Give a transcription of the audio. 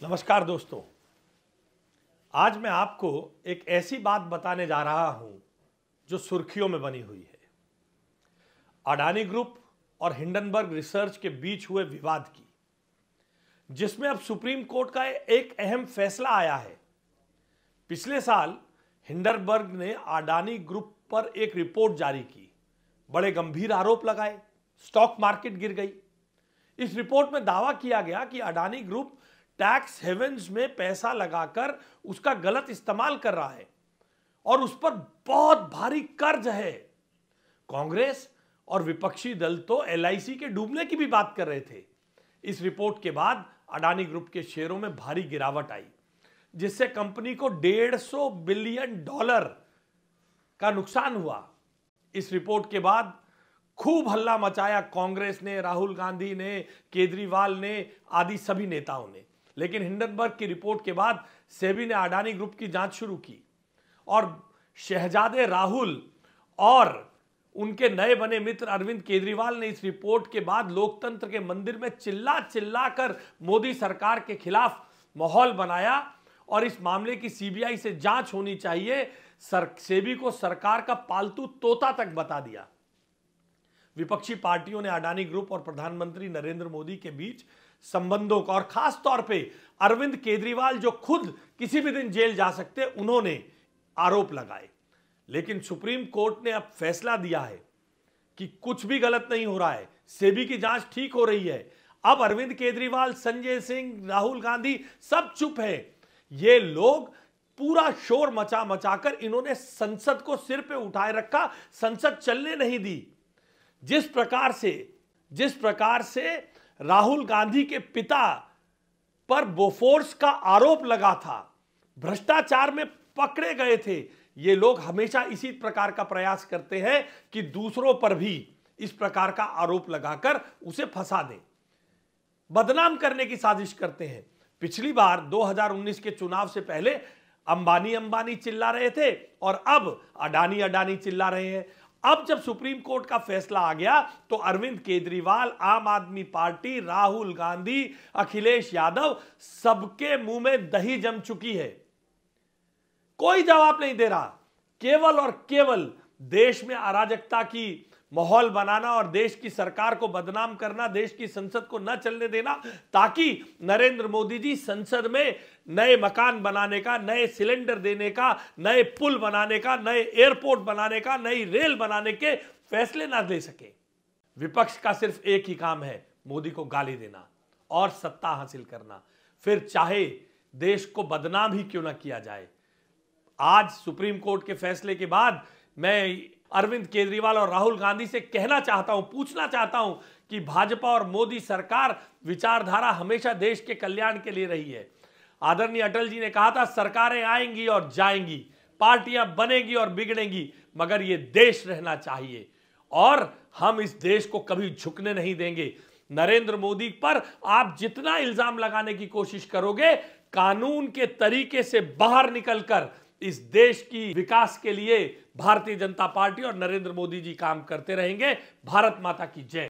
नमस्कार दोस्तों, आज मैं आपको एक ऐसी बात बताने जा रहा हूं जो सुर्खियों में बनी हुई है। अडानी ग्रुप और हिंडनबर्ग रिसर्च के बीच हुए विवाद की, जिसमें अब सुप्रीम कोर्ट का एक अहम फैसला आया है। पिछले साल हिंडनबर्ग ने अडानी ग्रुप पर एक रिपोर्ट जारी की, बड़े गंभीर आरोप लगाए, स्टॉक मार्केट गिर गई। इस रिपोर्ट में दावा किया गया कि अडानी ग्रुप टैक्स हेवेंस में पैसा लगाकर उसका गलत इस्तेमाल कर रहा है और उस पर बहुत भारी कर्ज है। कांग्रेस और विपक्षी दल तो एलआईसी के डूबने की भी बात कर रहे थे। इस रिपोर्ट के बाद अडानी ग्रुप के शेयरों में भारी गिरावट आई, जिससे कंपनी को $150 बिलियन का नुकसान हुआ। इस रिपोर्ट के बाद खूब हल्ला मचाया कांग्रेस ने, राहुल गांधी ने, केजरीवाल ने आदि सभी नेताओं ने। लेकिन हिंडनबर्ग की रिपोर्ट के बाद सेबी ने अडानी ग्रुप की जांच शुरू की और शहजादे राहुल और उनके नए बने मित्र अरविंद केजरीवाल ने इस रिपोर्ट के बाद लोकतंत्र के मंदिर में चिल्ला चिल्ला कर मोदी सरकार के खिलाफ माहौल बनाया और इस मामले की सीबीआई से जांच होनी चाहिए। सेबी को सरकार का पालतू तोता तक बता दिया। विपक्षी पार्टियों ने अडानी ग्रुप और प्रधानमंत्री नरेंद्र मोदी के बीच संबंधों का और खास तौर पे अरविंद केजरीवाल जो खुद किसी भी दिन जेल जा सकते, उन्होंने आरोप लगाए। लेकिन सुप्रीम कोर्ट ने अब फैसला दिया है कि कुछ भी गलत नहीं हो रहा है, सेबी की जांच ठीक हो रही है। अब अरविंद केजरीवाल, संजय सिंह, राहुल गांधी सब चुप है। ये लोग पूरा शोर मचा मचाकर इन्होंने संसद को सिर पे उठाए रखा, संसद चलने नहीं दी। जिस प्रकार से राहुल गांधी के पिता पर बोफोर्स का आरोप लगा था, भ्रष्टाचार में पकड़े गए थे, ये लोग हमेशा इसी प्रकार का प्रयास करते हैं कि दूसरों पर भी इस प्रकार का आरोप लगाकर उसे फंसा दें, बदनाम करने की साजिश करते हैं। पिछली बार 2019 के चुनाव से पहले अंबानी अंबानी चिल्ला रहे थे और अब अडानी अडानी चिल्ला रहे हैं। अब जब सुप्रीम कोर्ट का फैसला आ गया तो अरविंद केजरीवाल, आम आदमी पार्टी, राहुल गांधी, अखिलेश यादव, सबके मुंह में दही जम चुकी है। कोई जवाब नहीं दे रहा। केवल और केवल देश में अराजकता की माहौल बनाना और देश की सरकार को बदनाम करना, देश की संसद को न चलने देना, ताकि नरेंद्र मोदी जी संसद में नए मकान बनाने का, नए सिलेंडर देने का, नए पुल बनाने का, नए एयरपोर्ट बनाने का, नई रेल बनाने के फैसले ना ले सके। विपक्ष का सिर्फ एक ही काम है, मोदी को गाली देना और सत्ता हासिल करना, फिर चाहे देश को बदनाम ही क्यों ना किया जाए। आज सुप्रीम कोर्ट के फैसले के बाद मैं अरविंद केजरीवाल और राहुल गांधी से कहना चाहता हूं, पूछना चाहता हूं कि भाजपा और मोदी सरकार विचारधारा हमेशा देश के कल्याण के लिए रही है। आदरणीय अटल जी ने कहा था, सरकारें आएंगी और जाएंगी, पार्टियां बनेगी और बिगड़ेंगी, मगर ये देश रहना चाहिए और हम इस देश को कभी झुकने नहीं देंगे। नरेंद्र मोदी पर आप जितना इल्जाम लगाने की कोशिश करोगे, कानून के तरीके से बाहर निकलकर इस देश की विकास के लिए भारतीय जनता पार्टी और नरेंद्र मोदी जी काम करते रहेंगे। भारत माता की जय।